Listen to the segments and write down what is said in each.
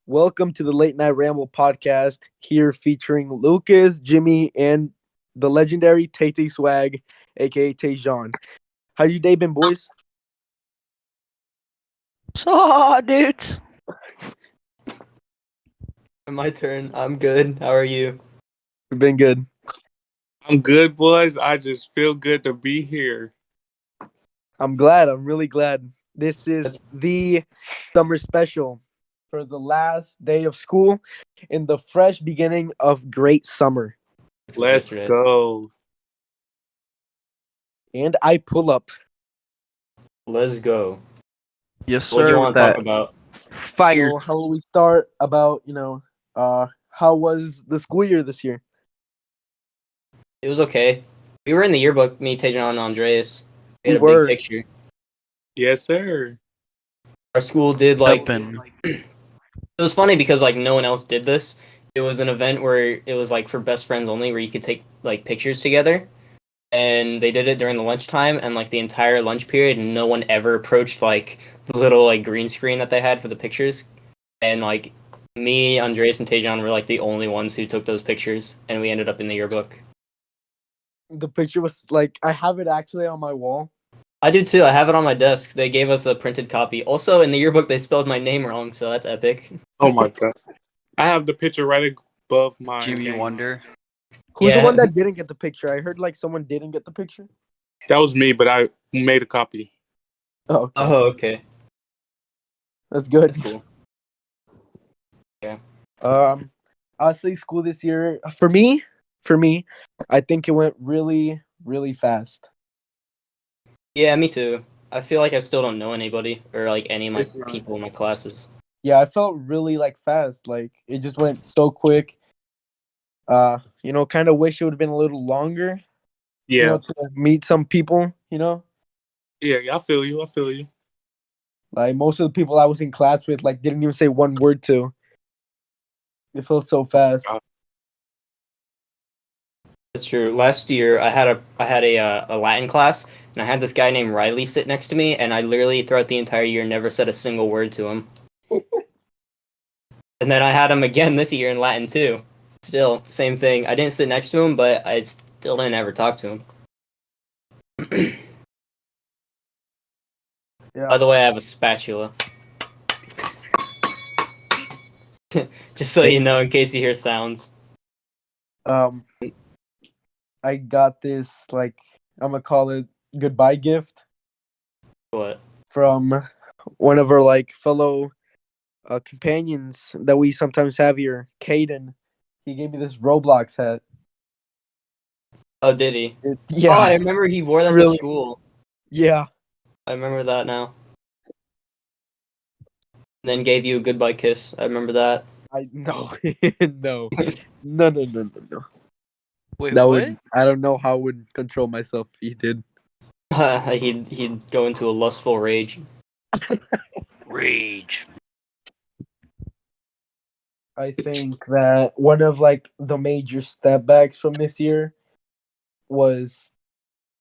Welcome to the Late Night Ramble podcast. Here featuring Lucas, Jimmy, and the legendary Tate Swag, aka Tajon. How you day been, boys? So, dudes. My turn. I'm good. How are you? We've been good. I'm good, boys. I just feel good to be here. I'm glad. I'm really glad. This is the summer special for the last day of school and the fresh beginning of great summer. Let's go. And I pull up. Let's go. Yes, What do you sir. want to talk about? Fire. So how will we start about, how was the school year this year? It was okay. We were in the yearbook, me, Tejan, and Andreas. We had We a were. big picture. Yes, sir. Our school did Open. it was funny because no one else did this. It was an event where it was for best friends only, where you could take pictures together. And they did it during the lunchtime and the entire lunch period, and no one ever approached the little green screen that they had for the pictures. And me, Andreas, and Tejan were the only ones who took those pictures, and we ended up in the yearbook. The picture was I have it actually on my wall. I do too. I have it on my desk. They gave us a printed copy. Also, in the yearbook, they spelled my name wrong, so that's epic. Oh my god. I have the picture right above my Jimmy game. Wonder. Who's the Yeah. one that didn't get the picture? I heard someone didn't get the picture. That was me, but I made a copy. Oh, okay. Oh, okay. That's good. That's cool. Yeah. I'll say school this year for me, I think it went really, really fast. Yeah, me too. I feel like I still don't know anybody or any of my It's not. people in my classes. Yeah, I felt really fast. It just went so quick. Kind of wish it would have been a little longer. Yeah. To meet some people. Yeah, I feel you. Most of the people I was in class with, didn't even say one word to. It felt so fast. That's true. Last year, I had a Latin class, and I had this guy named Riley sit next to me, and I literally throughout the entire year never said a single word to him. And then I had him again this year in Latin too. Still, same thing. I didn't sit next to him, but I still didn't ever talk to him. Yeah. By the way, I have a spatula. Just so you know, in case you hear sounds. I got this I'm gonna call it goodbye gift What? from one of our fellow companions that we sometimes have here, Caden. He gave me this Roblox hat. Oh, did he? Yeah. Oh, I remember he wore that to school. Yeah. I remember that now. And then gave you a goodbye kiss. I remember that. No. No. No. Wait, That what? would, I don't know how I would control myself if he did. He'd go into a lustful rage. Rage. I think that one of the major step backs from this year was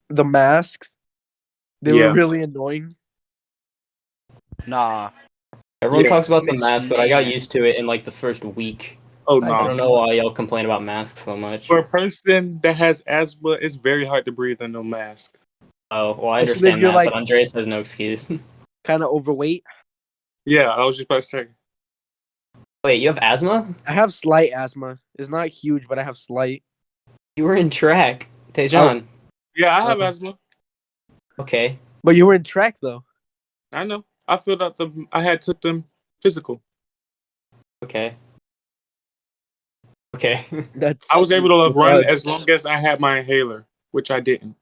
the masks. They were really annoying. Nah. Everyone Yeah. talks about the mask, but I got used to it in the first week. Oh I no. I don't know why y'all complain about masks so much. For a person that has asthma, it's very hard to breathe in no mask. Oh, well, I Especially if understand you're, that, but Andreas has no excuse. Kind of overweight. Yeah, I was just about to say. Wait, you have asthma? I have slight asthma. It's not huge, but I have slight. You were in track. Tejan. Yeah, I have Okay. asthma. Okay. But you were in track though. I know. I filled out I had took them physical. Okay. Okay. That's. I was able to run That's- as long as I had my inhaler, which I didn't.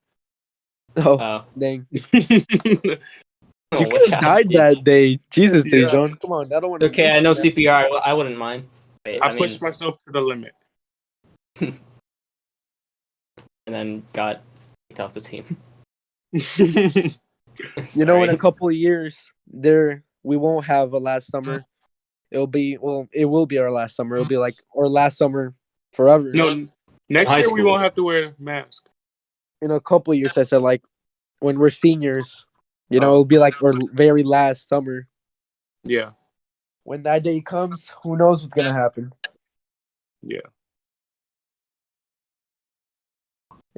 Oh, Oh. dang! Oh, You what could have died happened? that day. Jesus, Yeah. Dejon. Come on, I don't want to. Okay, I know CPR. I wouldn't mind. Wait, I pushed myself to the limit. and then got kicked off the team. You know, in a Sorry. couple of years, we won't have a last summer. It will be our last summer. It'll be our last summer forever. No, next High year we school. won't have to wear a mask. In a couple of years, I said when we're seniors. Oh. It'll be our very last summer. Yeah. When that day comes, who knows what's gonna happen? Yeah.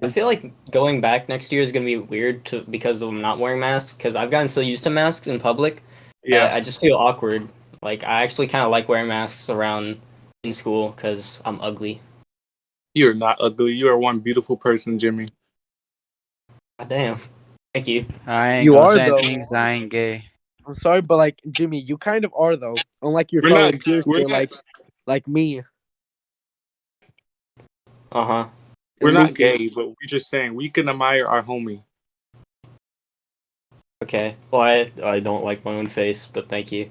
I feel like going back next year is gonna be weird because I'm not wearing masks. Because I've gotten so used to masks in public, I Yes. just feel awkward. Like I actually kind of like wearing masks around in school because I'm ugly. You're not ugly. You are one beautiful person, Jimmy. God damn. Thank you. I ain't You gonna are say though. anything 'cause I ain't gay. I'm sorry, but like Jimmy, you kind of are though. Unlike your We're fellow not. peers, We're they're not. like me Uh huh. We're and not Lucas. gay, but we're just saying we can admire our homie. Okay. Well, I don't like my own face, but thank you.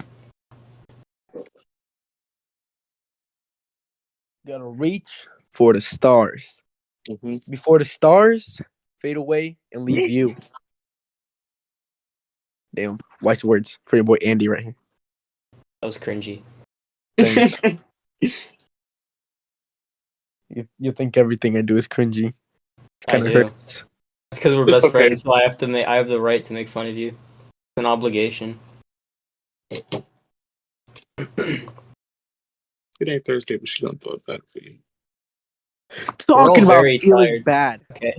Gotta reach for the stars Mm-hmm. before the stars fade away and leave you. Damn, wise words for your boy Andy right here. That was cringy. Thanks. You think everything I do is cringy? I Kind of do. hurts. It's because we're It's best okay. friends, so I have the right to make fun of you. It's an obligation. It ain't Thursday, but she don't do it bad for you. all Talking about very feeling tired. bad. Okay.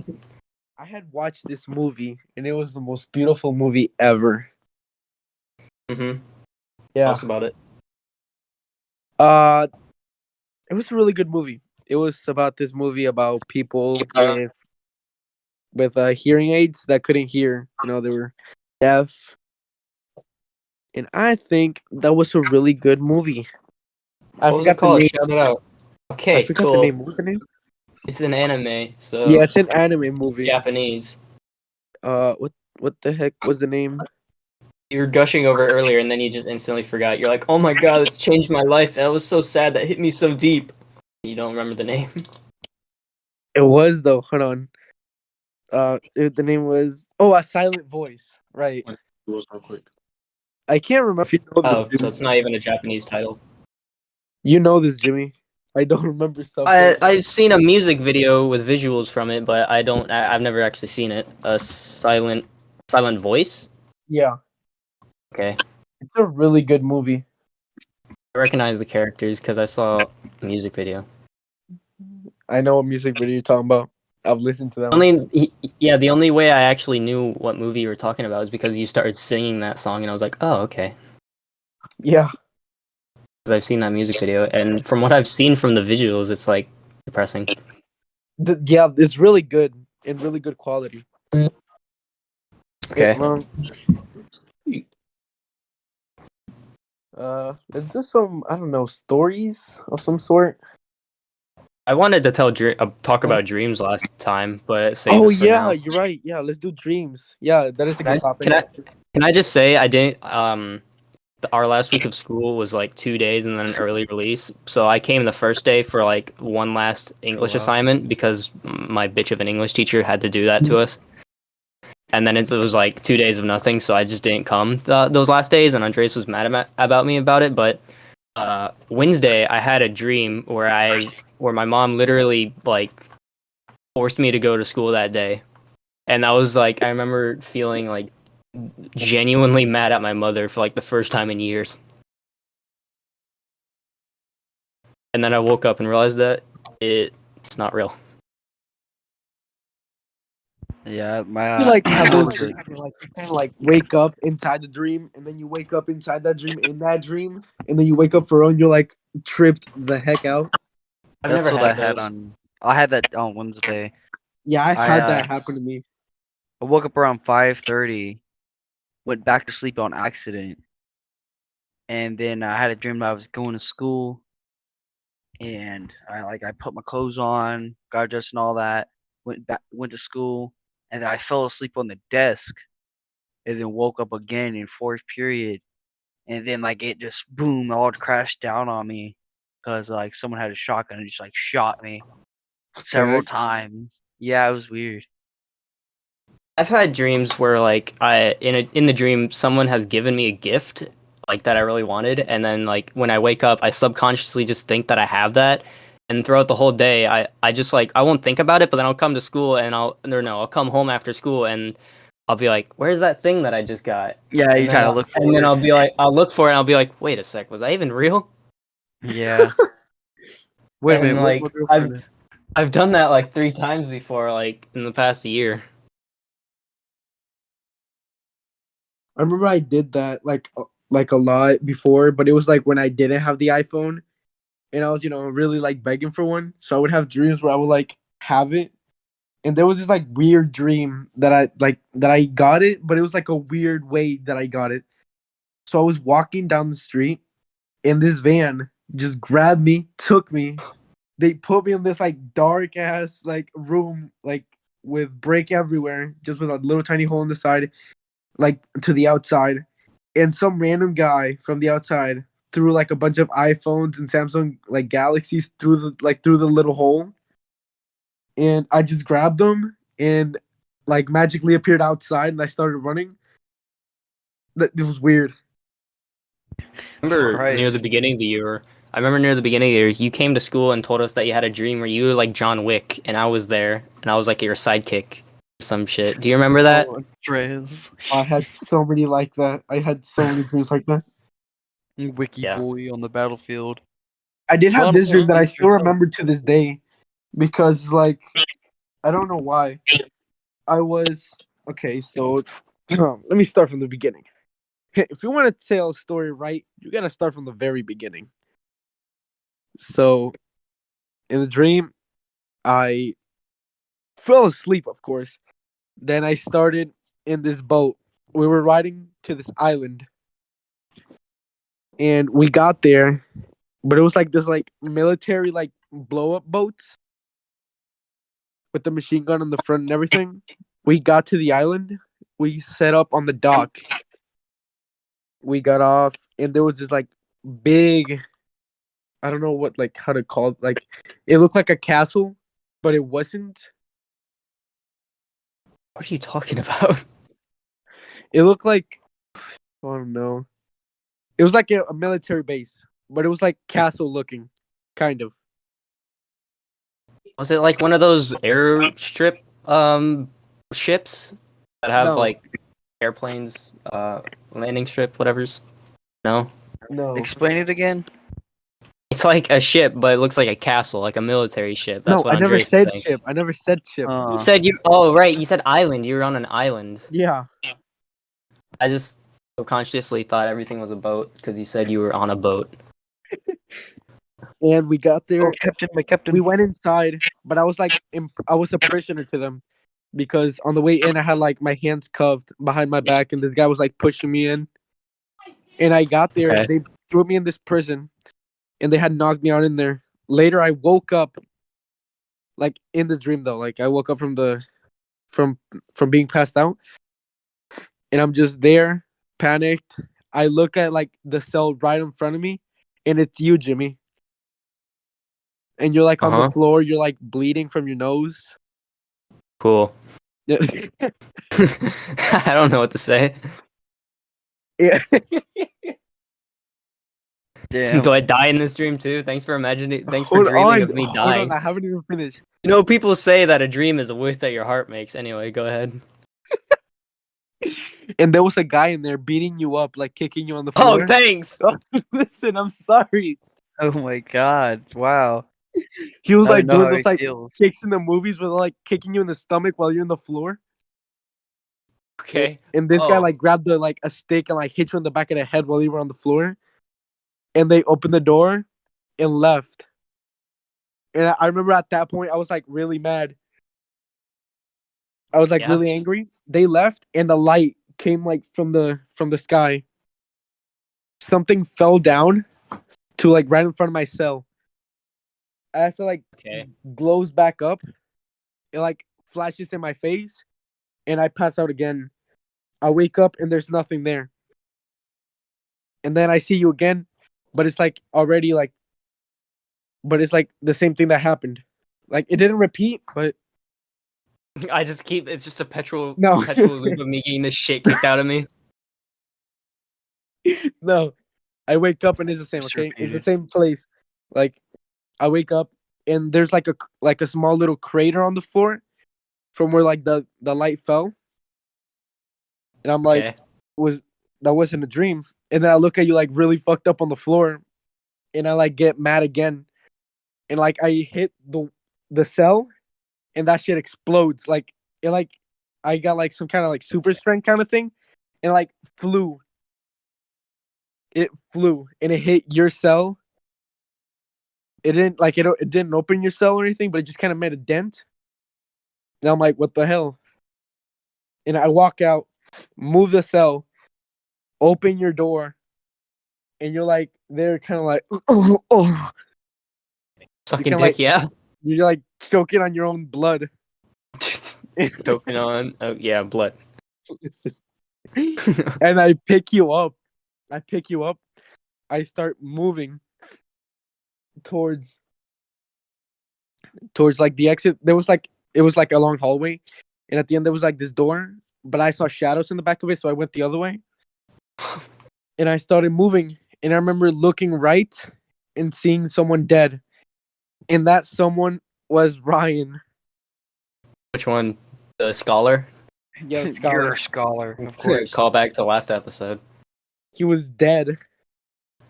I had watched this movie and it was the most beautiful movie ever. Mm-hmm. Yeah. Tell us about it. It was a really good movie. It was about this movie about people with hearing aids that couldn't hear. You know, they were deaf. And I think that was a really good movie. I What was it forgot the called? name. Shout it out. I Okay, forgot the cool. name. What was the name? It's an anime, Yeah, so it's an anime movie. Japanese. What the heck was the name? You were gushing over it earlier, and then you just instantly forgot. You're like, "Oh my god, it's changed my life. That was so sad. That hit me so deep." You don't remember the name. It was though. Hold on. The name was A Silent Voice. Right. It was real quick. I can't remember if you know this, Oh, so Jimmy. it's not even a Japanese title. You know this, Jimmy. I don't remember stuff. I've seen a music video with visuals from it, but I've never actually seen it. A silent voice. Yeah, Okay, it's a really good movie. I recognize the characters because I saw a music video. I know what music video you're talking about. I've listened to that one. The only way I actually knew what movie you were talking about is because you started singing that song, and I was like, "Oh, okay." Yeah, Because I've seen that music video, and from what I've seen from the visuals, it's like depressing. yeah, it's really good and really good quality. Okay. Let's do some, I don't know, stories of some sort. I wanted to talk about dreams last time, but save Oh it for yeah, now. you're right. Yeah, let's do dreams. Yeah, that is a good topic. Can I just say I didn't our last week of school was like 2 days and then an early release. So I came the first day for like one last English wow. assignment because my bitch of an English teacher had to do that to us. And then it was like 2 days of nothing, so I just didn't come those last days. And Andres was mad about me about it. But Wednesday, I had a dream where my mom literally like forced me to go to school that day, and I was like, I remember feeling like genuinely mad at my mother for like the first time in years. And then I woke up and realized that it's not real. Yeah, You like have mom those was dreams, where, like you kind of like wake up inside the dream, and then you wake up inside that dream in that dream, and then you wake up for real, and you're like tripped the heck out. I've That's never what I had had those. on. I had that on Wednesday. Yeah, I've I had that happen to me. I woke up around 5:30, went back to sleep on accident, and then I had a dream that I was going to school, and I put my clothes on, got dressed and all that, went to school, and then I fell asleep on the desk, and then woke up again in fourth period, and then like it just boom, all crashed down on me, because like someone had a shotgun and just like shot me several Heck? times. Yeah, it was weird. I've had dreams where like in the dream someone has given me a gift like that I really wanted, and then like when I wake up I subconsciously just think that I have that, and throughout the whole day I just like I won't think about it, but then I'll come to school and I'll come home after school and I'll be like, "Where's that thing that I just got?" Yeah, And you then try to I'll, look for and then it. I'll be like, I'll look for it. And I'll be like, "Wait a sec, was that even real?" Yeah. Wait a And minute, where's my like, girlfriend? I've done that like 3 times before, like in the past year. I remember I did that like a lot before, but it was like when I didn't have the iPhone and I was, really like begging for one. So I would have dreams where I would like have it. And there was this like weird dream that I got it, but it was like a weird way that I got it. So I was walking down the street and this van just grabbed me, took me. They put me in this like dark ass like room, like with brick everywhere, just with a little tiny hole in the side, like to the outside. And some random guy from the outside threw like a bunch of iPhones and Samsung like Galaxies through the little hole. And I just grabbed them and like magically appeared outside and I started running. It was weird. Remember near the Christ. beginning of the year. I remember near the beginning of the year, you came to school and told us that you had a dream where you were like John Wick, and I was there, and I was like your sidekick, some shit. Do you remember that? Oh, Andres. I had so many like that. I had so many dreams like that. Wiki Yeah. boy on the battlefield. I did have Well, this dream that I still yourself. remember to this day because like I don't know why. I was okay, so let me start from the beginning. If you want to tell a story right, you gotta start from the very beginning. So in the dream, I fell asleep, of course. Then I started in this boat. We were riding to this island, and we got there, but it was like this like military like blow up boats with the machine gun on the front and everything. We got to the island. We set up on the dock. We got off, and there was this like big. I don't know what like how to call it. Like it looked like a castle, but it wasn't. What are you talking about? It looked like I don't know. It was like a military base, but it was like castle looking, kind of. Was it like one of those airstrip ships that have No, like airplanes landing strip whatever's? No. no. Explain it again. It's like a ship, but it looks like a castle, like a military ship. That's No, what I never Andres is said saying. ship. I never said ship. You said you. Oh, right. You said island. You were on an island. Yeah. I just subconsciously thought everything was a boat because you said you were on a boat. And we got there. Oh, Captain, my captain. We went inside, but I was like, I was a prisoner to them because on the way in, I had like my hands cuffed behind my back, and this guy was like pushing me in. And I got there. Okay. They threw me in this prison, and they had knocked me out in there. Later, I woke up, like in the dream though. Like I woke up from being passed out, and I'm just there, panicked. I look at like the cell right in front of me, and it's you, Jimmy. And you're like on the Uh-huh. floor. You're like bleeding from your nose. Cool. Yeah. I don't know what to say. Yeah. Damn. Do I die in this dream too? Thanks for imagining. Thanks for Hold dreaming on, of me hold dying. on, I haven't even finished. You know, people say that a dream is a wish that your heart makes. Anyway, go ahead. And there was a guy in there beating you up, like kicking you on the Oh, floor. thanks. Listen, I'm sorry. Oh my god. Wow. He was I like know doing how those it like feels. kicks in the movies with like kicking you in the stomach while you're in the floor. Okay. And this guy Oh. like grabbed like a stick and like hit you in the back of the head while you were on the floor. And they opened the door and left. And I remember at that point I was like really mad. I was like Yeah. really angry. They left and the light came like from the sky. Something fell down to like right in front of my cell. As it like Okay. glows back up, it like flashes in my face, and I pass out again. I wake up and there's nothing there. And then I see you again, but it's like already like, but it's like the same thing that happened. Like it didn't repeat, but I just keep. It's just a perpetual No. loop of me getting the shit kicked out of me. no. I wake up and it's the same. Just Okay, it's the repeated. same place. Like I wake up and there's like a small little crater on the floor from where like the light fell. And I'm like, Okay. that wasn't a dream? And then I look at you like really fucked up on the floor, and I like get mad again, and like I hit the cell, and that shit explodes. Like it like I got like some kind of like super strength kind of thing, and like flew. It flew and it hit your cell. It didn't like it didn't open your cell or anything, but it just kind of made a dent. And I'm like, what the hell? And I walk out, move the cell, open your door, and you're like, they're kind of like, oh. Sucking kinda dick, like- yeah. You're like choking on your own blood. Choking on. Oh yeah, blood. And I pick you up. I start moving towards like the exit. It was like a long hallway, and at the end there was like this door, but I saw shadows in the back of it, so I went the other way. And I started moving, and I remember looking right and seeing someone dead, and that someone was Ryan. Which one? The scholar. Yeah, You're Scholar. a scholar, of course. Call back to last episode. He was dead.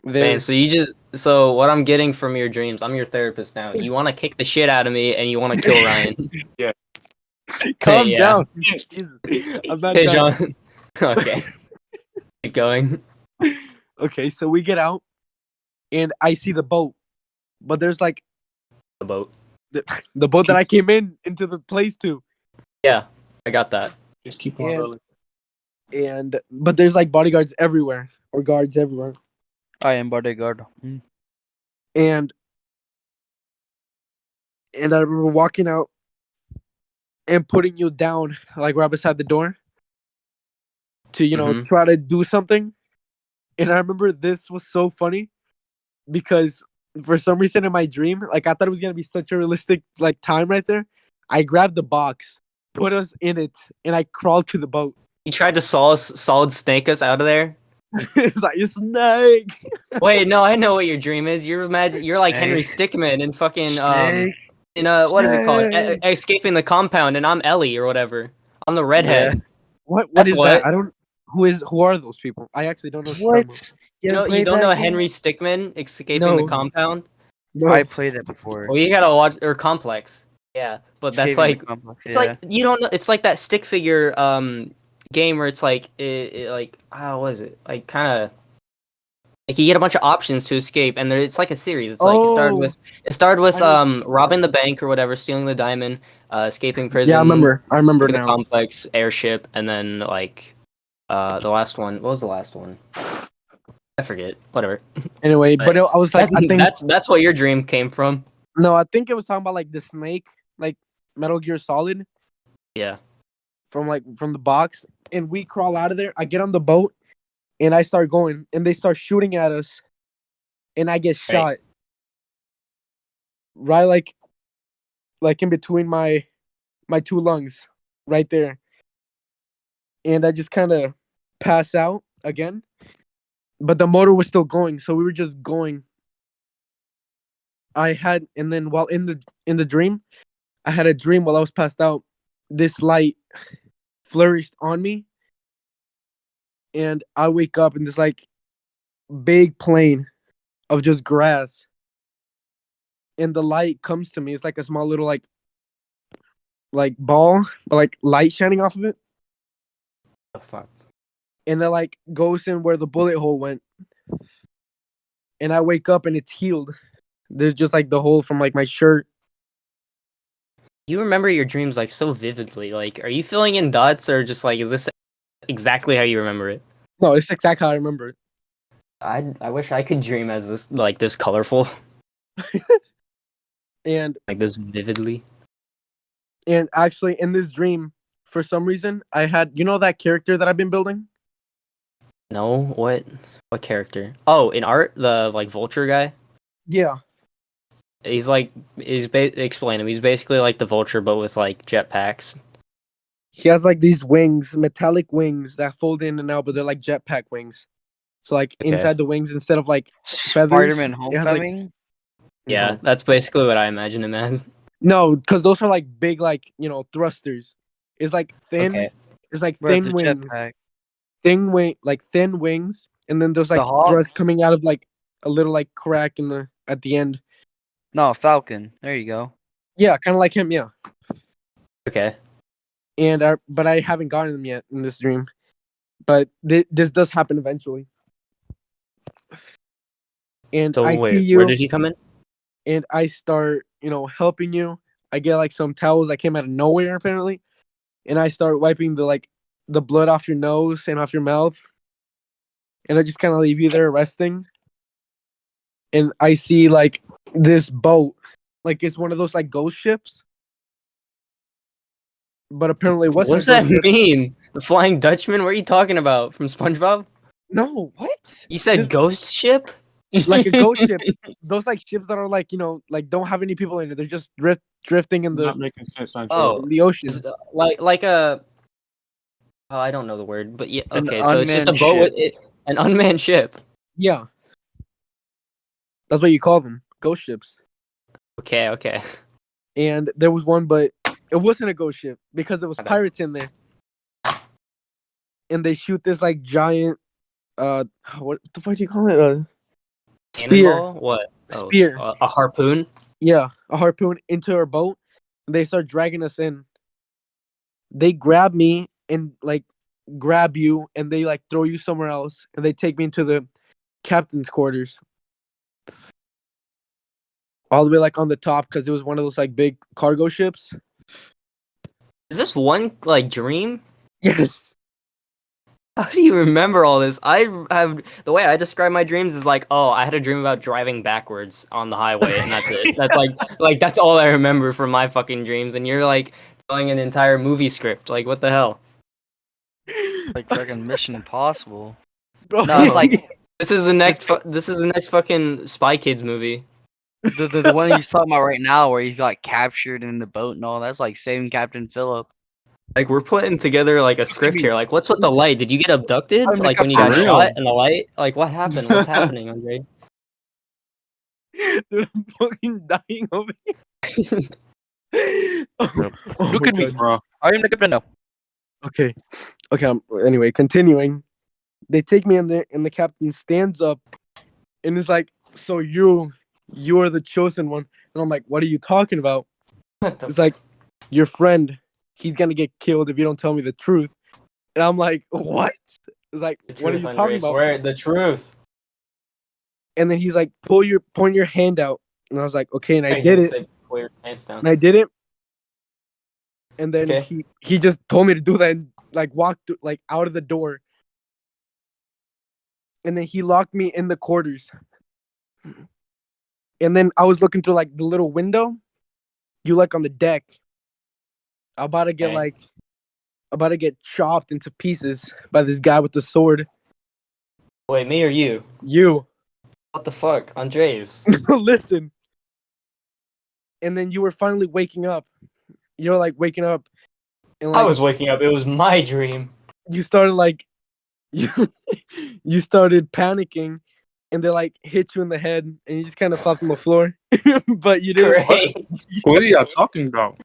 There. Man, so what I'm getting from your dreams, I'm your therapist now. You want to kick the shit out of me, and you want to kill Ryan. Calm yeah. down. Jesus. I'm not Hey, done. John. Okay. Keep going. Okay, so we get out, and I see the boat, but there's like The boat. the boat that I came into the place to, Yeah, I got that. Just keep on And- rolling. but there's like bodyguards everywhere or guards everywhere, I am bodyguard. and I remember walking out and putting you down like right beside the door to Mhm. try to do something, and I remember this was so funny because for some reason in my dream, like I thought it was gonna be such a realistic like time right there. I grabbed the box, put us in it, and I crawled to the boat. You tried to solid snake us out of there. It's like a snake. Wait, no, I know what your dream is. You're like Henry Stickmin in fucking in what is it called? Escaping the Compound, and I'm Ellie or whatever. I'm the redhead. What That's is what- that? I don't. Who are those people? I actually don't know. What? You don't know Henry Stickmin Escaping No. the Compound? No. I played that before. Well, you gotta watch or Complex. Yeah, but that's Escaping like the Complex, it's like you don't know. It's like that stick figure game where it's like it like what is it like kind of like you get a bunch of options to escape and it's like a series. It's like it started with I know. robbing the bank or whatever, stealing the diamond, escaping prison. Yeah, I remember. the now. complex, airship, and then like the last one. What was the last one? I forget. Whatever. Anyway, but I was like, I think that's what your dream came from. no, I think it was talking about like the snake, like Metal Gear Solid Yeah. from the box, and we crawl out of there. I get on the boat, and I start going, and they start shooting at us, and I get shot. Right, like in between my two lungs, right there, and I just kind of pass out again, but the motor was still going, so we were just going. And then while in the dream, I had a dream while I was passed out. This light flourished on me, and I wake up in this like big plain of just grass, and the light comes to me. It's like a small little like ball, but like light shining off of it, The fuck. and it like goes in where the bullet hole went, and I wake up and it's healed. There's just like the hole from like my shirt. You remember your dreams like so vividly. Like, are you filling in dots or just like is this exactly how you remember it? No, it's exactly how I remember it. I wish I could dream as this colorful, And like this vividly. actually in this dream, for some reason, I had that character that I've been building? No, what character? Oh, in art, the like vulture guy. Yeah. Explain him. He's basically like the vulture, but with like jetpacks. He has like these wings, metallic wings that fold in and out, but they're like jetpack wings. So like Okay. inside the wings, instead of like feathers, Spider-Man it has, like- Homecoming? Yeah, that's basically what I imagine him as. No, because those are like big, like thrusters. It's like thin. Okay. It's like Bro, it's thin a wings. jetpack. thin wings, and then there's The like hawk? thrust coming out of like a little like crack in the at the end. No, falcon. There you go. Yeah, kind of like him. Yeah, Okay. and but I haven't gotten them yet in this dream. But this does happen eventually. And So I see wait, you, where did he come in? and I start, helping you. I get like some towels that came out of nowhere apparently, and I start wiping the blood off your nose and off your mouth, and I just kind of leave you there resting. And I see like this boat, like it's one of those like ghost ships, but apparently it wasn't What's a ghost that ship. mean? The Flying Dutchman? What are you talking about? From SpongeBob? No, what? You said Just ghost ship? like a ghost ship. Those like ships that are like like don't have any people in it. They're just drifting in Not making sense, Andre. Oh, in the ocean. is like a oh, I don't know the word, but yeah, An okay, so it's just a unmanned boat ship. with an unmanned ship. Yeah, that's what you call them, ghost ships. Okay. And there was one, but it wasn't a ghost ship because there was My bad. pirates in there, and they shoot this like giant, what the fuck do you call it? Spear, Cannonball? What? Oh, spear. a harpoon? Yeah, a harpoon into our boat. And they start dragging us in. They grab me and like grab you, and they like throw you somewhere else, and they take me into the captain's quarters, all the way like on the top because it was one of those like big cargo ships. Is this one like dream? Yes. How do you remember all this? I have the way I describe my dreams is like, oh, I had a dream about driving backwards on the highway, and that's it. That's like that's all I remember from my fucking dreams. And you're like telling an entire movie script. Like, what the hell? Like fucking Mission Impossible. Bro, No, it's like This is the next. This is the next fucking Spy Kids movie. the one you're talking about right now, where he's got captured in the boat and all. That's like saving Captain Phillip. Like we're putting together like a script here. Like, what's with the light? Did you get abducted? I'm Like the when you got for real. shot in the light? Like what happened? What's happening, Andre? dude, I'm fucking dying over here. Oh Look my at me. God. Bro, I am the captain now. Okay. Anyway, continuing. They take me in there, and the captain stands up, and is like, "So you are the chosen one." And I'm like, "What are you talking about?" What the It's like, "Your friend, he's gonna get killed if you don't tell me the truth." And I'm like, "What?" It's like, the "What are truth, you Andre? talking about?" Swear the truth. And then he's like, point your hand out." And I was like, "Okay," and I Hey, did you it, said pull your pants down. and I did it. And then Okay. he just told me to do that and like walked like out of the door. And then he locked me in the quarters. And then I was looking through like the little window. You like on the deck. I'm about to get Okay. about to get chopped into pieces by this guy with the sword. Wait, me or you? You What the fuck, Andres? listen. And then you were finally waking up. You're like waking up, and I like was waking up. It was my dream. you started like you you started panicking, and they like hit you in the head, and you just kind of flopped on the floor. But you didn't. Great. what are y'all talking about?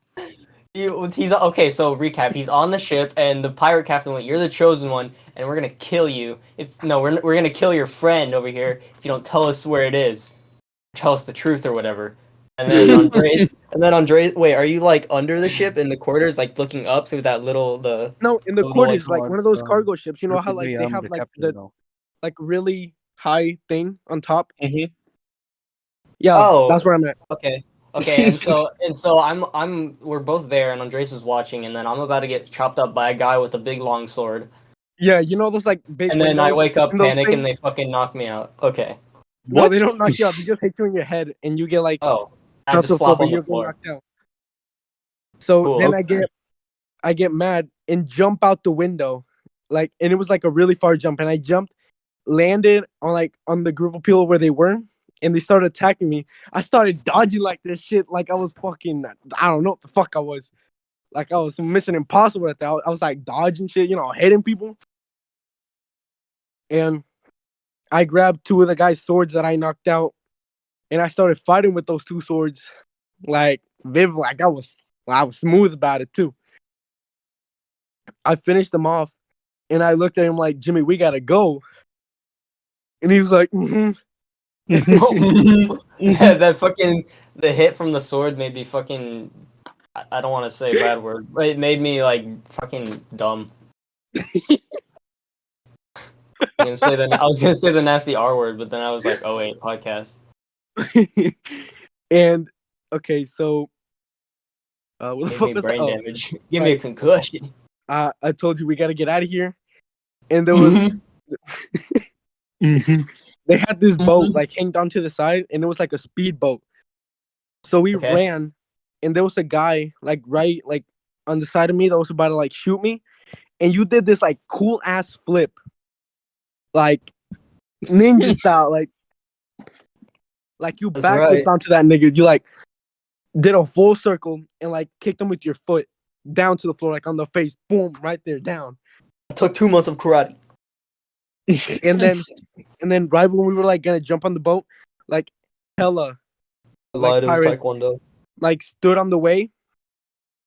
He's okay. So recap: he's on the ship, and the pirate captain went, "You're the chosen one, and we're gonna kill you. If no, we're gonna kill your friend over here if you don't tell us where it is, tell us the truth or whatever." And then Andres, wait, are you like under the ship in the quarters, like looking up through that little No, in the little, quarters, like, like one of those um, cargo ships. You know Look how at like me, they I'm have the like captain the now. like really high thing on top. Mhm. Yeah, Oh. that's where I'm at. Okay. Okay, and so we're both there, and Andres is watching, and then I'm about to get chopped up by a guy with a big long sword, Yeah, you know those like big and then I windows wake up, in those panic, things? and they fucking knock me out. Okay. No, What? they don't knock you out. They just hit you in your head, and you get like Oh, I touch just the floor, flop but on you the don't get floor. knocked out. So Cool. then Okay. I get mad and jump out the window, like, and it was like a really far jump, and I jumped, landed on the group of people where they were, and they started attacking me. I started dodging like this shit, like I was fucking, I don't know what the fuck I was, like I was Mission Impossible at that. I was like dodging shit, hitting people, and I grabbed two of the guy's swords that I knocked out, and I started fighting with those two swords, like vivid, like I was smooth about it too. I finished them off, And I looked at him like, Jimmy, we gotta go. And he was like, mm-hmm. That fucking the hit from the sword made me fucking. I don't want to say a bad word, but it made me like fucking dumb. I was gonna say the nasty R word, but then I was like, oh wait, podcast. And okay, so what the Gave fuck me was that? brain Oh, damage. Give me a concussion. I told you we gotta get out of here. And there was they had this boat like hanged onto the side, and it was like a speedboat. So we Okay. ran, and there was a guy like right like on the side of me that was about to like shoot me, and you did this like cool ass flip, like ninja style, like you That's backflipped right. onto that nigga. You like did a full circle and like kicked him with your foot down to the floor, like on the face, boom, right there, down. I took 2 months of karate. And then right when we were like gonna jump on the boat, like hella like pirate taekwondo. like stood on the way,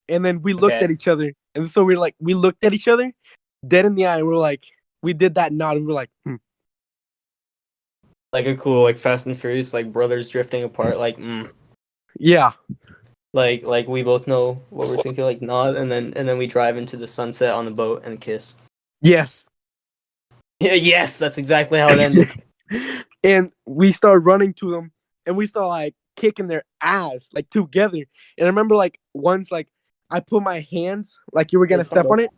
and then we looked Okay. at each other, and so we looked at each other dead in the eye, and we're like, we did that nod, and we're like, Like a cool like Fast and Furious like brothers drifting apart like yeah, like we both know what we're thinking like nod and then we drive into the sunset on the boat and kiss. yes. Yeah, yes, that's exactly how it ended. And we start running to them, and we start like kicking their ass like together. And I remember like once like I put my hands like you were gonna step on it,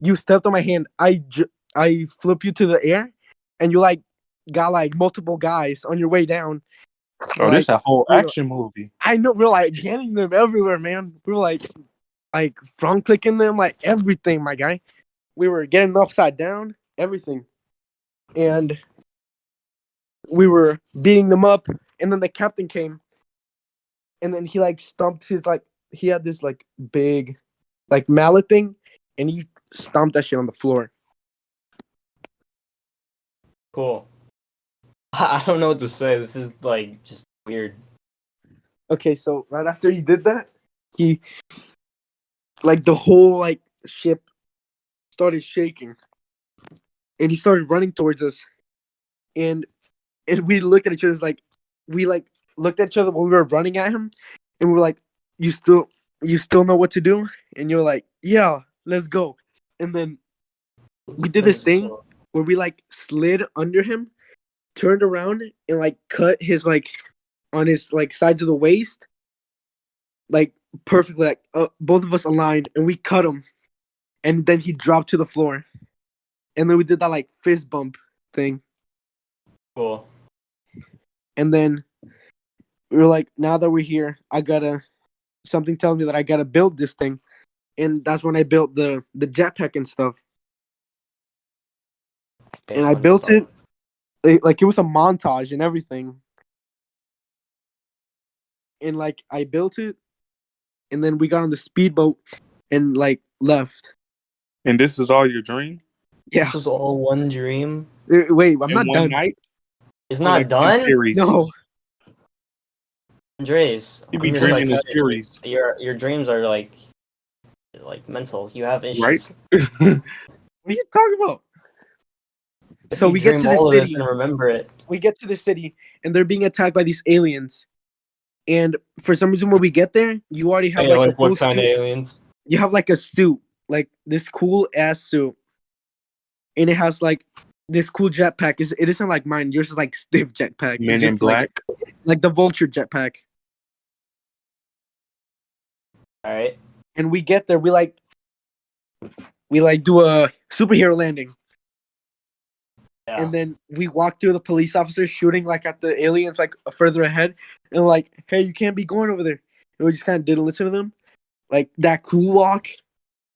you stepped on my hand, I flip you to the air, and you like got like multiple guys on your way down. Oh, this Like, a whole we were- action movie. I know we're like getting them everywhere, man. We were like front clicking them, like everything, my guy. We were getting them upside down, everything. And we were beating them up, and then the captain came, and then he like stomped his like he had this like big like mallet thing, and he stomped that shit on the floor. Cool. I don't know what to say. This is like just weird. Okay, so right after he did that, he like the whole like ship started shaking, and he started running towards us, and we looked at each other like we like looked at each other when we were running at him, and we were like, you still know what to do? And you're like, yeah, let's go. And then we did this thing where we like slid under him, turned around, and like cut his like on his like sides of the waist, like perfectly, like both of us aligned, and we cut him, and then he dropped to the floor, and then we did that like fist bump thing, Cool. and then we were like, now that we're here, something tells me that I gotta build this thing, and that's when I built the jetpack and stuff. Okay, And I built it like it was a montage and everything. And like I built it, and then we got on the speedboat and like left. And this is all your dream? Yeah. This was all one dream. Wait, I'm In not one done. night? It's Or, not like, in done. series? No. Andres, You be I'm your dreaming in psychiatrist. series, Your dreams are like mental. You have issues. right? What are you talking about? If So you we get dream to the all of this city. and remember it. We get to the city, and they're being attacked by these aliens. And for some reason, when we get there, you already have Yeah, like a like full what kind of suit. aliens? You have like a suit, like this cool ass suit, and it has like this cool jetpack. It isn't like mine. Yours is like stiff jetpack. It's Men just in Black. like the vulture jetpack. All right. And we get there, we do a superhero landing, Yeah. and then we walk through the police officers shooting like at the aliens like further ahead, and like, hey, you can't be going over there. And we just kind of didn't listen to them, like that cool walk.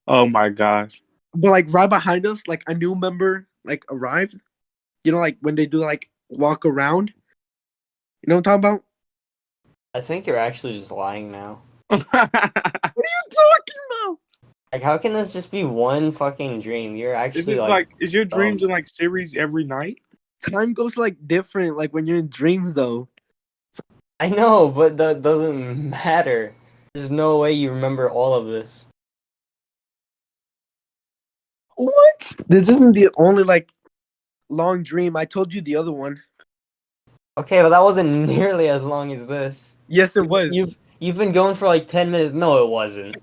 Oh my gosh. But like right behind us, like a new member like arrived. You know, like when they do like walk around. You know what I'm talking about? I think you're actually just lying now. What are you talking about? Like, how can this just be one fucking dream? You're actually Is this like is your dreams in like series every night? Time goes like different, like when you're in dreams, though. I know, but that doesn't matter. There's no way you remember all of this. What? This isn't the only like long dream. I told you the other one. Okay, but that wasn't nearly as long as this. Yes, it was. You've been going for like 10 minutes. No, it wasn't.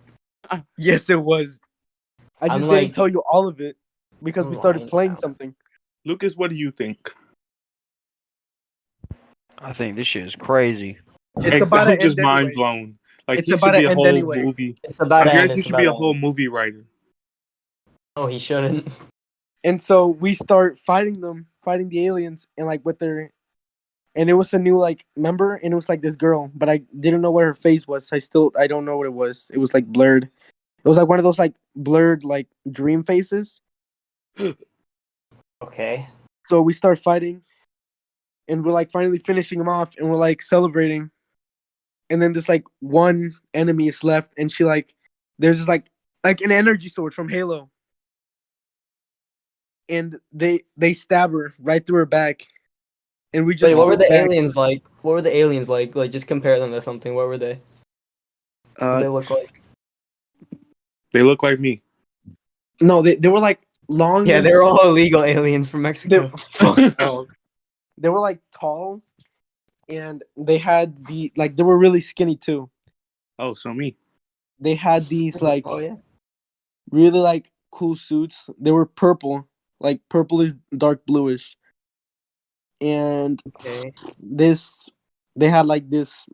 Yes, it was. I just I'm didn't like- tell you all of it because we started lying playing now. something. Lucas, what do you think? I think this shit is crazy. It's about to I'm just end mind anyway. blown. Like It's he about should be to a end whole anyway. movie. It's about I to end. guess he It's should be a about to whole end. movie writer. No, he shouldn't. And so we start fighting them, fighting the aliens, and like with their, and it was a new like member, and it was like this girl, but I didn't know what her face was. I don't know what it was. It was like blurred. It was like one of those like blurred like dream faces. Okay. So we start fighting, and we're like finally finishing them off, and we're like celebrating. And then this like one enemy is left, and she like, there's this like an energy sword from Halo, and they stab her right through her back, and we just Wait, what were look the back. aliens like? What were the aliens like? Like, just compare them to something. What were they? What did they look like? They look like me. No, they were like long. Yeah, and they're all illegal aliens from they, Mexico. Oh, they were like tall, and they had they were really skinny too. oh, so me. They had these like Oh yeah. really like cool suits. They were purple, like purplish, dark bluish, and Okay. they had like this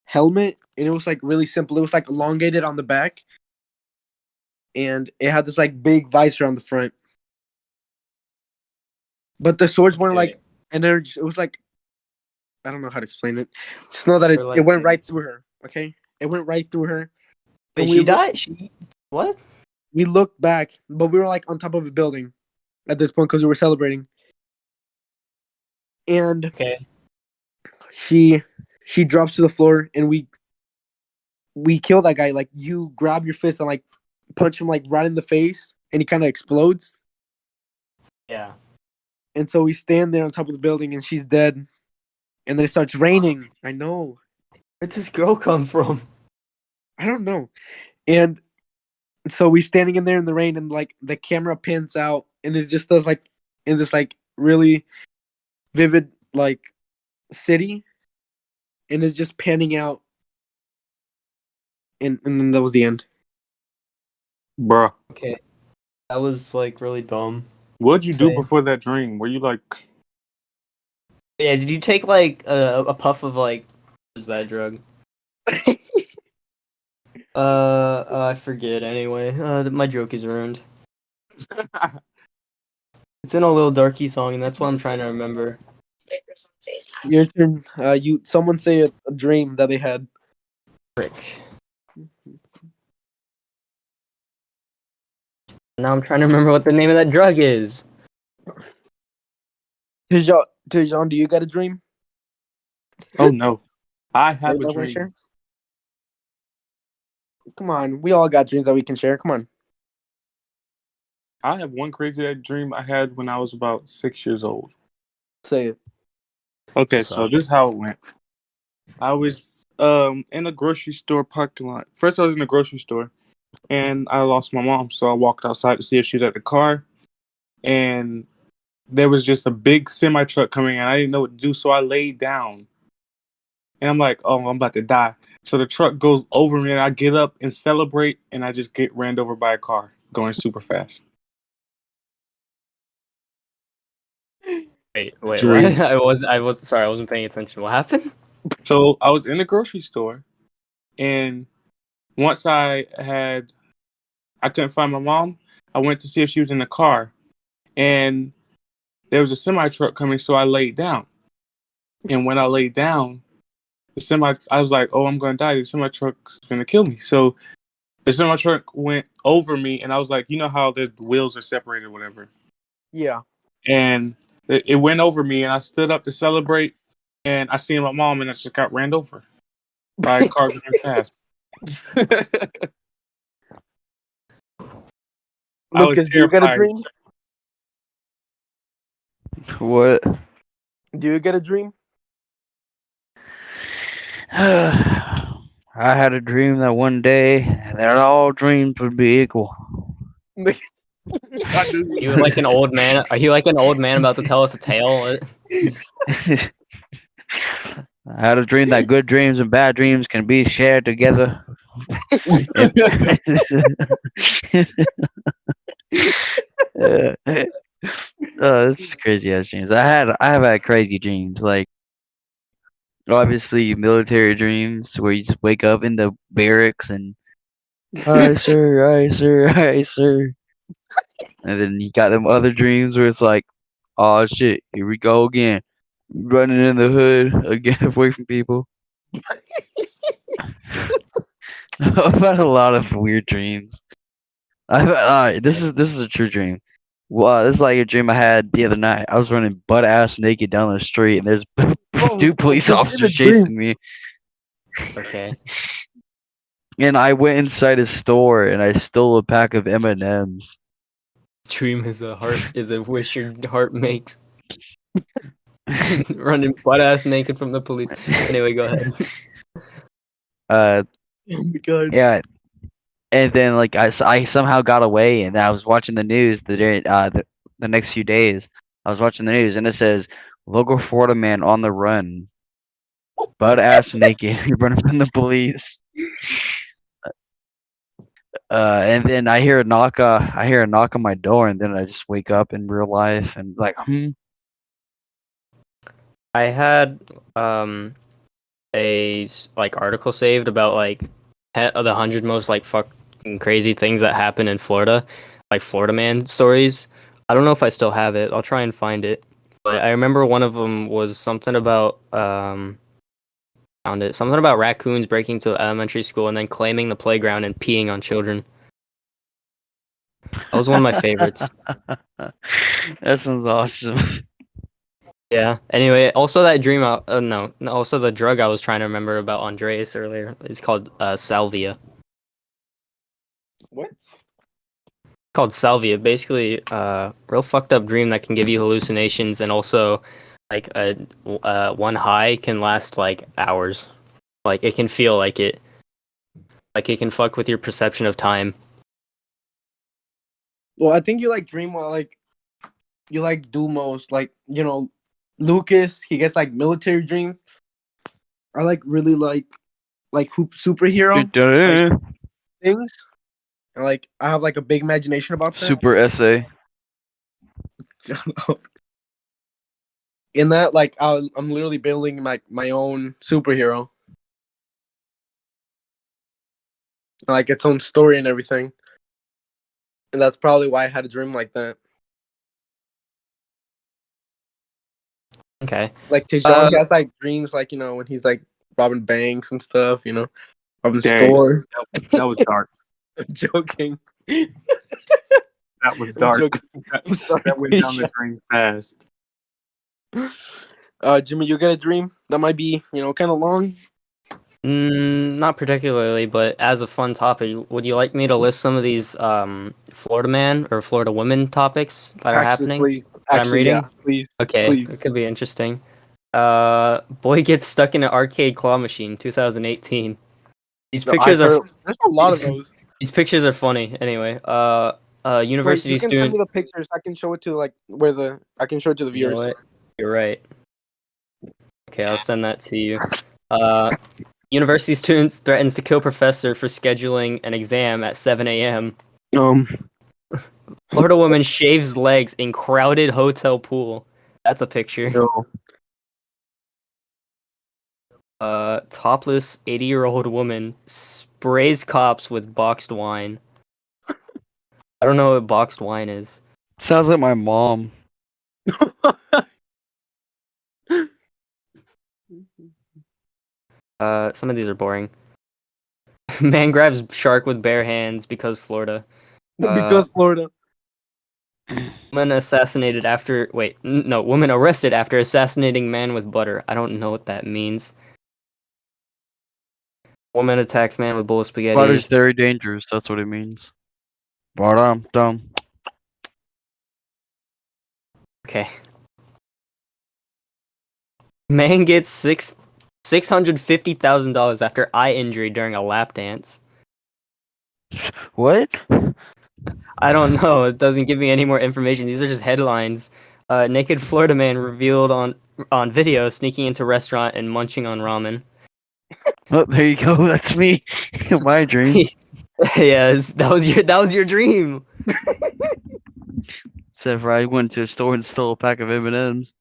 helmet, and it was like really simple. It was like elongated on the back, and it had this like big visor on the front. But the swords weren't Okay. like energy. It was like, I don't know how to explain it. Just know that They're it went lightsabers. right through her. Okay, it went right through her. Wait, And she died? She what? We looked back, but we were like on top of a building at this point because we were celebrating. And Okay. she drops to the floor, and we kill that guy. Like, you grab your fist and like punch him like right in the face, and he kind of explodes. Yeah. And so we stand there on top of the building, and she's dead. And then it starts raining. I know. Where'd this girl come from? I don't know. And so we standing in there in the rain, and like the camera pans out, and it's just us like in this like really vivid like city, and it's just panning out, and then that was the end. Bruh. Okay. That was like really dumb. What'd you do Same. before that dream? Were you like Yeah, did you take like a puff of like what is that drug? I forget anyway. My joke is ruined. It's in a little darky song, and that's what I'm trying to remember. Your turn. Someone say a dream that they had. Frick. Now I'm trying to remember what the name of that drug is. Tejan, do you got a dream? oh no. I Are have you a not gonna dream. share? Come on, we all got dreams that we can share. Come on. I have one crazy dream I had when I was about 6 years old. Say it. Okay, What's so up? this is how it went. I was in a grocery store parking lot. First I was in a grocery store and I lost my mom, so I walked outside to see if she was at the car, and there was just a big semi truck coming and I didn't know what to do, so I laid down. And I'm like, oh, I'm about to die. So the truck goes over me and I get up and celebrate, and I just get ran over by a car going super fast. Wait, Dream. what? I was sorry, I wasn't paying attention. What happened? So I was in the grocery store, and once I couldn't find my mom, I went to see if she was in the car, and there was a semi truck coming, so I laid down. And when I laid down, I was like, oh, I'm gonna die. The semi truck's gonna kill me. So the semi truck went over me, and I was like, you know how the wheels are separated, or whatever. Yeah. And it went over me, and I stood up to celebrate, and I seen my mom, and I just got ran over by a car going fast. I was Lucas, do you got a terrified. dream? What? Do you get a dream? I had a dream that one day that all dreams would be equal. You like an old man? Are you like an old man about to tell us a tale? I had a dream that good dreams and bad dreams can be shared together. It's crazy ass dreams. I have had crazy dreams, like obviously military dreams where you just wake up in the barracks and aye sir, aye sir, aye sir. And then you got them other dreams where it's like, oh shit, here we go again. Running in the hood again away from people. I've had a lot of weird dreams. This is a true dream. Well, this is like a dream I had the other night. I was running butt ass naked down the street, and there's two police officers chasing me. Okay. And I went inside a store and I stole a pack of M&Ms. Dream is a wish your heart makes. Running butt ass naked from the police. Anyway, go ahead. Oh my god. Yeah, and then like I somehow got away, and I was watching the news the next few days. I was watching the news, and it says local Florida man on the run, butt ass naked, running from the police. And then I hear a knock. I hear a knock on my door, and then I just wake up in real life and like, I had a like article saved about like the 100 most like fucking crazy things that happen in Florida, like Florida man stories. I don't know if I still have it. I'll try and find it. But I remember one of them was something about found it. Something about raccoons breaking into elementary school and then claiming the playground and peeing on children. That was one of my favorites. That sounds awesome. Yeah. Anyway, also that dream. Also the drug I was trying to remember about Andreas earlier is called salvia. What? Called salvia. Basically, real fucked up dream that can give you hallucinations and also like one high can last like hours. Like it can feel like it. Like it can fuck with your perception of time. Well, I think you like dream while like you like do most like Lucas. He gets like military dreams. I like really like superhero like, things. And, like I have like a big imagination about that. Super essay. In that, like I'm literally building my own superhero, like its own story and everything. And that's probably why I had a dream like that. Okay. Like Tejon, he has like dreams like when he's like robbing banks and stuff, robbing Dang. store. That was dark. I'm joking. That was dark. I'm sorry, That went down the drain fast. Jimmy, you got a dream that might be kind of long? Not particularly, but as a fun topic, would you like me to list some of these Florida man or Florida women topics that are happening? Please. That I'm reading? Yeah, please. Okay, please. It could be interesting. Boy gets stuck in an arcade claw machine, 2018. These pictures are. There's a lot of those. These pictures are funny. Anyway, university Wait, you can student. send me the pictures. I can show it to I can show it to the You know viewers. what? You're right. Okay, I'll send that to you. University student threatens to kill professor for scheduling an exam at 7 a.m. Florida woman shaves legs in crowded hotel pool. That's a picture. Topless 80-year-old woman sprays cops with boxed wine. I don't know what boxed wine is. Sounds like my mom. Some of these are boring. Man grabs shark with bare hands because Florida. Because Florida. Woman arrested after assassinating man with butter. I don't know what that means. Woman attacks man with bowl of spaghetti. Butter's very dangerous. That's what it means. Dum. Okay. Man gets $650,000 after eye injury during a lap dance. What? I don't know. It doesn't give me any more information. These are just headlines. Naked Florida man revealed on video sneaking into restaurant and munching on ramen. Oh, there you go. That's me. My dream. Yes, that was your dream. Except for I went to a store and stole a pack of M&Ms.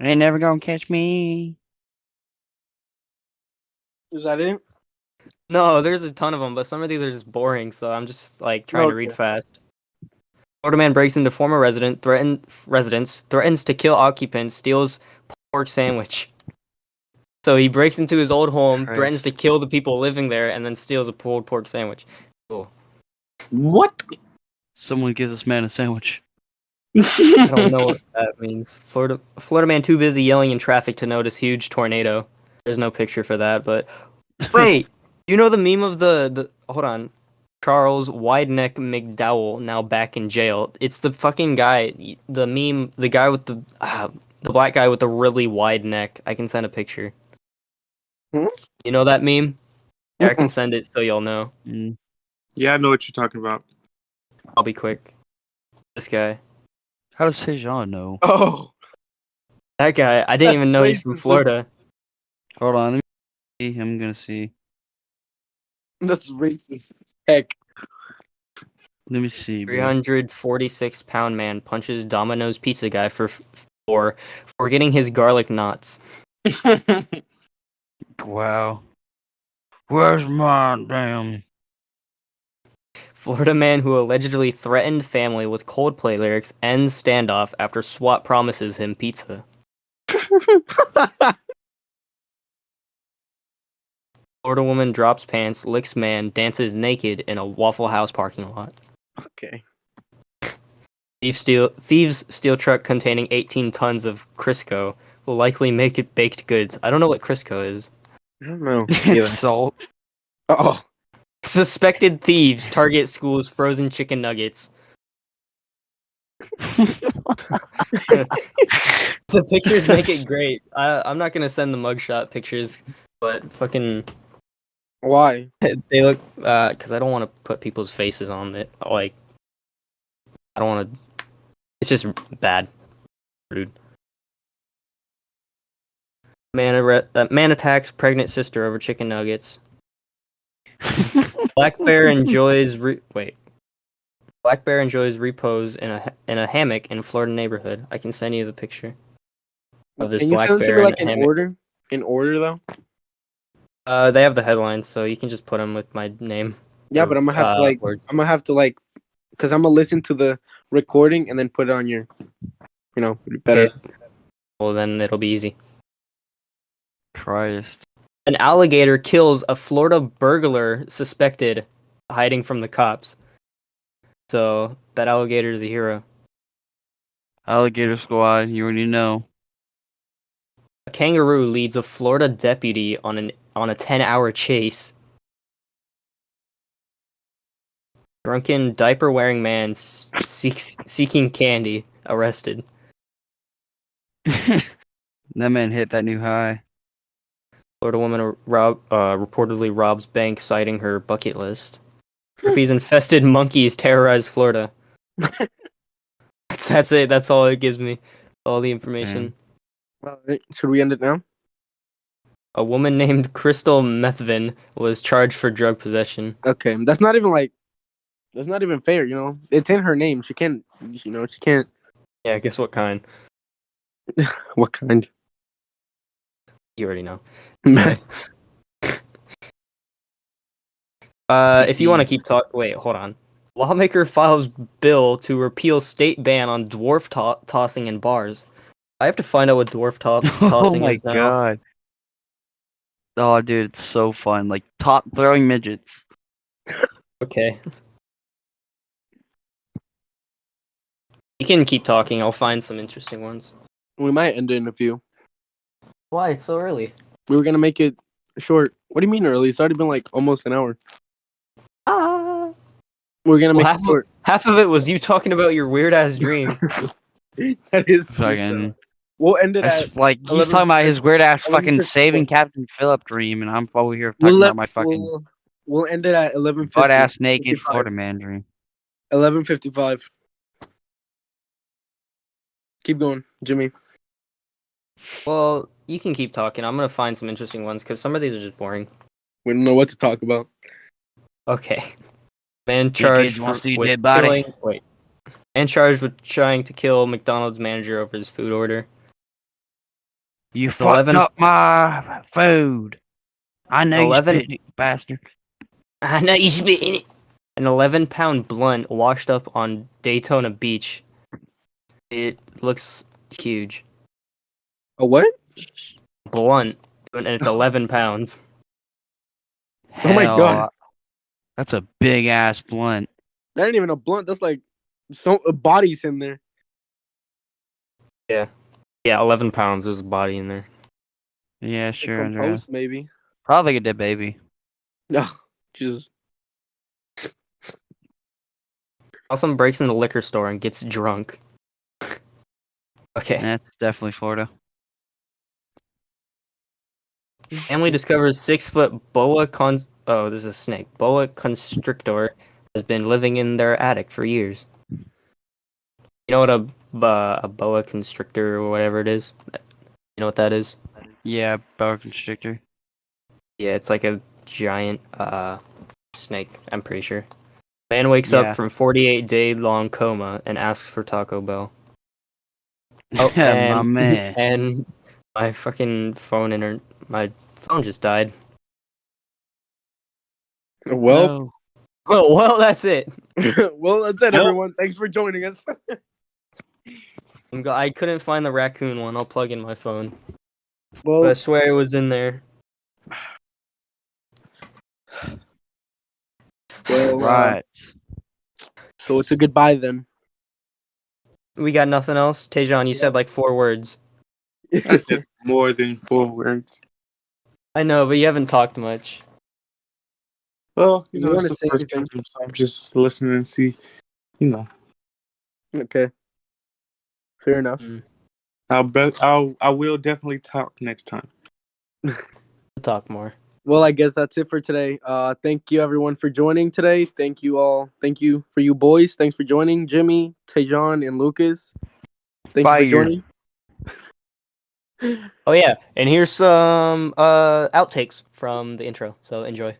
Ain't never gonna catch me. Is that it? No, there's a ton of them, but some of these are just boring, so I'm just like trying to read Okay. fast. Florida man breaks into former residence, threatens to kill occupants, steals pork sandwich. So he breaks into his old home, threatens Christ. to kill the people living there, and then steals a pulled pork sandwich. Cool. What? Someone gives this man a sandwich. I don't know what that means. Florida man too busy yelling in traffic to notice huge tornado. There's no picture for that, but wait, you know the meme of the hold on, Charles Wideneck McDowell now back in jail. It's the fucking guy, the meme, the guy with the black guy with the really wide neck. I can send a picture. Hmm? You know that meme? Yeah, I can Mm-mm. send it so y'all know. Mm. Yeah, I know what you're talking about. I'll be quick. This guy. How does Tejan know? Oh, That guy. I didn't even know he's from That's racist. Florida. Hold on, let me see. I'm gonna see. that's racist. Heck. Let me see, bro. 346-pound man punches Domino's pizza guy for getting his garlic knots. Wow. Where's my damn? Florida man who allegedly threatened family with Coldplay lyrics ends standoff after SWAT promises him pizza. Florida woman drops pants, licks man, dances naked in a Waffle House parking lot. Okay. Thieves steal truck containing 18 tons of Crisco. Will likely make it baked goods. I don't know what Crisco is. I don't know. either. It's salt. Oh. Suspected thieves target school's frozen chicken nuggets. The pictures make it great. I'm not gonna send the mugshot pictures, but fucking Why? they look because I don't want to put people's faces on it. Like I don't want to. It's just bad, rude. Man attacks pregnant sister over chicken nuggets. Black bear enjoys Black bear enjoys repose in a hammock in Florida neighborhood. I can send you the picture of this Can you black send it to bear me in like a in hammock. order? In order though? They have the headlines, so you can just put them with my name. Yeah, but I'm gonna have to like words. I'm gonna have to like because I'm gonna listen to the recording and then put it on your better. Okay. Well, then it'll be easy. Christ. An alligator kills a Florida burglar suspected hiding from the cops. So that alligator is a hero. Alligator Squad, you already know. A kangaroo leads a Florida deputy on a 10-hour chase. Drunken diaper-wearing man seeking candy arrested. That man hit that new high. Florida woman reportedly robs bank, citing her bucket list. Herpes-infested monkeys terrorize Florida. That's it. That's all it gives me. All the information. Should we end it now? A woman named Crystal Methvin was charged for drug possession. Okay, that's not even fair. It's in her name. She can't. She can't. Yeah, guess what kind? What kind? You already know. Meth. If you want to keep talking, wait, hold on. Lawmaker files bill to repeal state ban on dwarf tossing in bars. I have to find out what dwarf Oh tossing my is now. god. Oh, dude, it's so fun. Like, top throwing midgets. Okay. You can keep talking. I'll find some interesting ones. We might end it in a few. Why? It's so early. We were gonna make it short. What do you mean early? It's already been like almost an hour. We're gonna make it short. Half of it was you talking about your weird ass dream. That is Fucking. We'll end it That's at like, he's 11 talking about his weird ass fucking 11:54. saving Captain Phillip dream, and I'm over here talking about my fucking. We'll end it at 11:50. Butt ass naked Florida man dream. 11:55. Keep going, Jimmy. Well, you can keep talking. I'm gonna find some interesting ones because some of these are just boring. We don't know what to talk about. Okay. Man You charged kids wanna see with dead body? killing. Wait. Man charged with trying to kill McDonald's manager over his food order. You 11 fucked up my food. I know 11 you spit it, bastard. I know you spit in it. An 11-pound blunt washed up on Daytona Beach. It looks huge. A what? Blunt, and it's 11 pounds. Oh my Hell, God. That's a big ass blunt. That ain't even a blunt. That's like some bodies in there. Yeah, 11 pounds. There's a body in there. Yeah, sure, Andreas. Compost, maybe. Probably a dead baby. No, Jesus. Also breaks into the liquor store and gets drunk. Okay. That's definitely Florida. Family discovers 6-foot oh, this is a snake. Boa constrictor has been living in their attic for years. You know what a boa constrictor or whatever it is? You know what that is? Yeah, boa constrictor. Yeah, it's like a giant snake, I'm pretty sure. Man wakes Yeah. up from 48-day-long coma and asks for Taco Bell. Oh, My and, man. and my fucking phone my phone just died. Well, No. Oh, well, that's it. well, that's it, Well- everyone. Thanks for joining us. I couldn't find the raccoon one. I'll plug in my phone. Well, But I swear it was in there. well, Right. so it's a goodbye then. We got nothing else? Tejan, you said like 4 words. I said more than 4 words. I know, but you haven't talked much. Well, You it's wanna the say first anything? time, so I'm just listening and see, Okay. Fair enough. I will definitely talk next time. We'll talk more. Well, I guess that's it for today. Thank you everyone for joining today. Thank you all. Thank you for you boys. Thanks for joining, Jimmy, Tejan, and Lucas. Thank you Fire. for joining. Oh yeah, and here's some outtakes from the intro. So enjoy.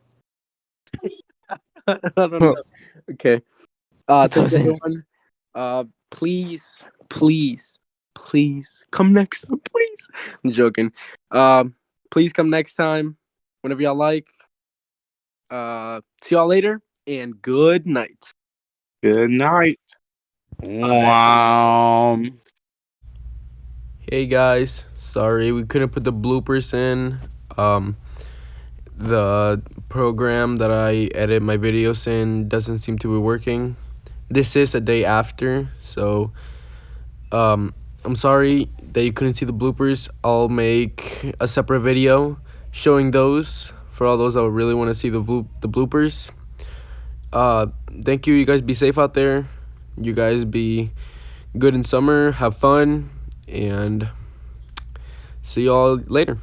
I don't know. Okay. It Thank you, doesn't. everyone. Please come next time, please. I'm joking. Please come next time whenever y'all like. See y'all later and good night. Good night. Wow. Hey guys, sorry we couldn't put the bloopers in. The program that I edit my videos in doesn't seem to be working. This is a day after, so I'm sorry that you couldn't see the bloopers. I'll make a separate video showing those for all those that really want to see the bloopers. Thank you. You guys be safe out there. You guys be good in summer. Have fun and see y'all later.